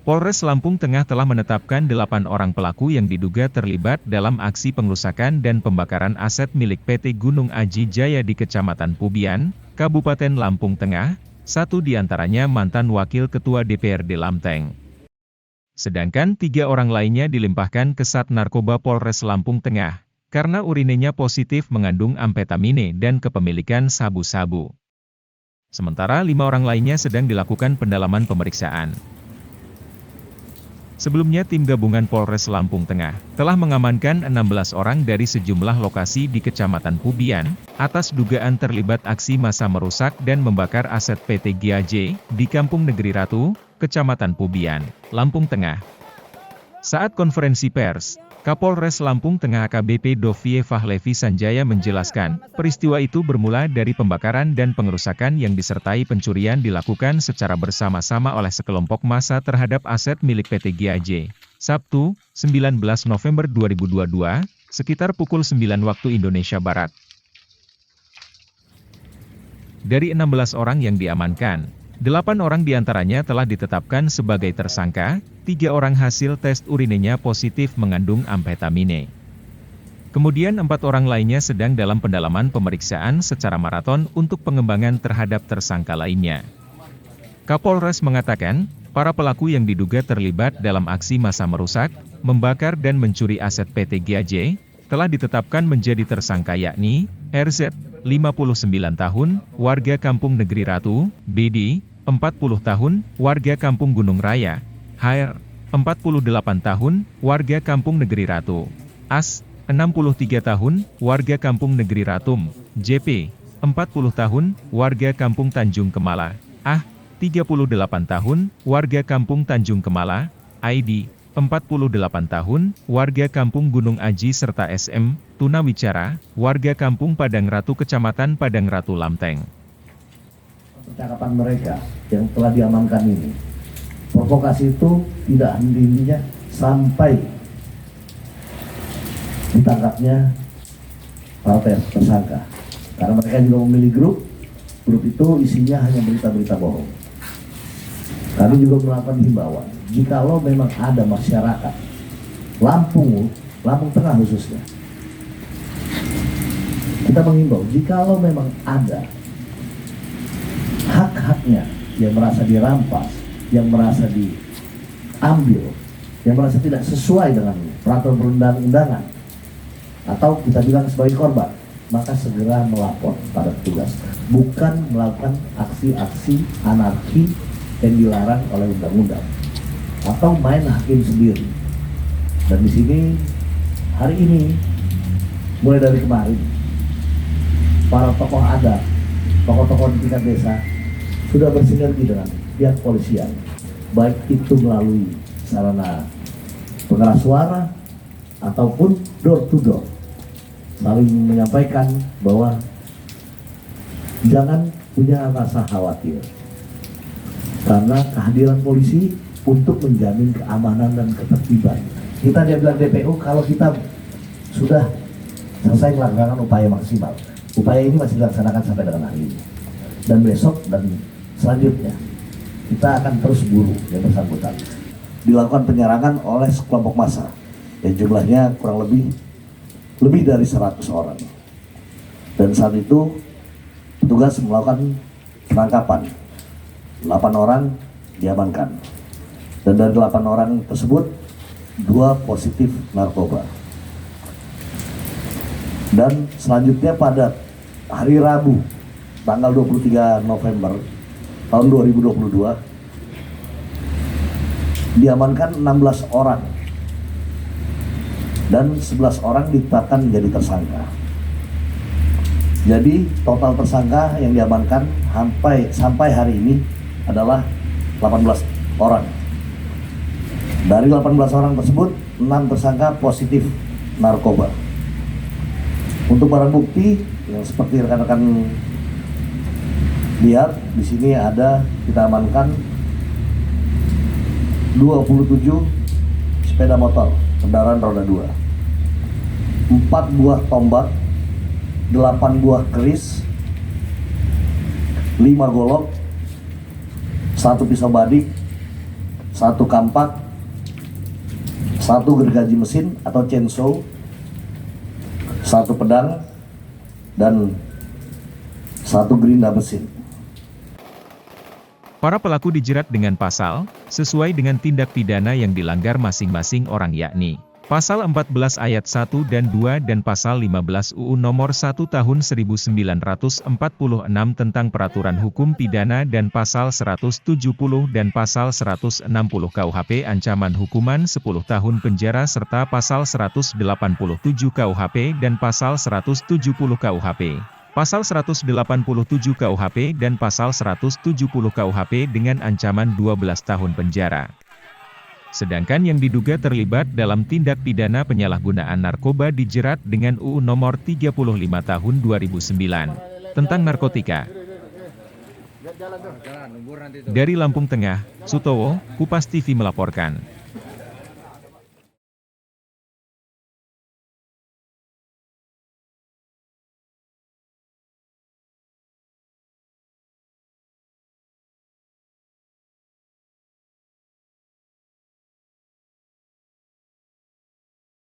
Polres Lampung Tengah telah menetapkan 8 orang pelaku yang diduga terlibat dalam aksi pengrusakan dan pembakaran aset milik PT Gunung Aji Jaya di Kecamatan Pubian, Kabupaten Lampung Tengah, satu diantaranya mantan Wakil Ketua DPRD Lamteng. Sedangkan 3 orang lainnya dilimpahkan ke Sat Narkoba Polres Lampung Tengah, karena urinenya positif mengandung amfetamine dan kepemilikan sabu-sabu. Sementara 5 orang lainnya sedang dilakukan pendalaman pemeriksaan. Sebelumnya tim gabungan Polres Lampung Tengah telah mengamankan 16 orang dari sejumlah lokasi di Kecamatan Pubian, atas dugaan terlibat aksi massa merusak dan membakar aset PT GAJ di Kampung Negeri Ratu, Kecamatan Pubian, Lampung Tengah. Saat konferensi pers, Kapolres Lampung Tengah AKBP Dovie Fahlevi Sanjaya menjelaskan, peristiwa itu bermula dari pembakaran dan pengerusakan yang disertai pencurian dilakukan secara bersama-sama oleh sekelompok massa terhadap aset milik PT GAJ. Sabtu, 19 November 2022, sekitar pukul 9 waktu Indonesia Barat. Dari 16 orang yang diamankan, 8 orang diantaranya telah ditetapkan sebagai tersangka, 3 orang hasil tes urinenya positif mengandung amfetamine. Kemudian 4 orang lainnya sedang dalam pendalaman pemeriksaan secara maraton untuk pengembangan terhadap tersangka lainnya. Kapolres mengatakan, para pelaku yang diduga terlibat dalam aksi massa merusak, membakar dan mencuri aset PT GAJ, telah ditetapkan menjadi tersangka yakni, RZ, 59 tahun, warga Kampung Negeri Ratu, BD, 40 tahun, warga Kampung Gunung Raya, HR, 48 tahun, warga Kampung Negeri Ratu, AS, 63 tahun, warga Kampung Negeri Ratum, JP, 40 tahun, warga Kampung Tanjung Kemala, AH, 38 tahun, warga Kampung Tanjung Kemala, ID, 48 tahun, warga Kampung Gunung Aji serta SM, tunawicara, warga Kampung Padang Ratu Kecamatan Padang Ratu Lamteng. Percakapan mereka yang telah diamankan ini, provokasi itu tidak henti-hentinya sampai ditangkapnya para tersangka. Karena mereka juga memilih grup itu isinya hanya berita-berita bohong. Kami juga melakukan himbauan, jikalau memang ada masyarakat Lampung Tengah khususnya, kita menghimbau, jikalau memang ada hak-haknya yang merasa dirampas, yang merasa diambil, yang merasa tidak sesuai dengan peraturan perundang-undangan, atau kita bilang sebagai korban, maka segera melapor pada petugas, bukan melakukan aksi-aksi anarki yang dilarang oleh undang-undang, atau main hakim sendiri. Dan di sini hari ini, mulai dari kemarin, para tokoh adat, tokoh-tokoh di tingkat desa sudah bersinergi dengan pihak polisian, baik itu melalui sarana pengeras suara ataupun door to door, saling menyampaikan bahwa jangan punya rasa khawatir, karena kehadiran polisi untuk menjamin keamanan dan ketertiban. Kita dia bilang DPU kalau kita sudah selesai melakukan upaya maksimal. Upaya ini masih dilaksanakan sampai dengan hari ini. Dan besok dan selanjutnya kita akan terus buru yang bersangkutan. Dilakukan penyerangan oleh sekelompok massa yang jumlahnya kurang lebih dari 100 orang. Dan saat itu petugas melakukan penangkapan. 8 orang diamankan. Dan dari 8 orang tersebut 2 positif narkoba. Dan selanjutnya pada hari Rabu tanggal 23 November tahun 2022 diamankan 16 orang dan 11 orang ditetapkan menjadi tersangka. Jadi total tersangka yang diamankan sampai hari ini adalah 18 orang. Dari 18 orang tersebut 6 tersangka positif narkoba. Untuk barang bukti yang seperti rekan-rekan lihat di sini ada, kita amankan 27 sepeda motor kendaraan roda 2, 4 buah tombak, 8 buah keris, 5 golok, 1 pisau badik, 1 kampak, 1 gergaji mesin atau chainsaw, 1 pedang, dan 1 gerinda mesin. Para pelaku dijerat dengan pasal, sesuai dengan tindak pidana yang dilanggar masing-masing orang yakni, Pasal 14 ayat 1 dan 2 dan Pasal 15 UU Nomor 1 Tahun 1946 tentang Peraturan Hukum Pidana dan Pasal 170 dan Pasal 160 KUHP ancaman hukuman 10 tahun penjara serta Pasal 187 KUHP dan Pasal 170 KUHP. Pasal 187 KUHP dan Pasal 170 KUHP dengan ancaman 12 tahun penjara. Sedangkan yang diduga terlibat dalam tindak pidana penyalahgunaan narkoba dijerat dengan UU Nomor 35 Tahun 2009 tentang narkotika. Dari Lampung Tengah, Sutowo, Kupas TV melaporkan.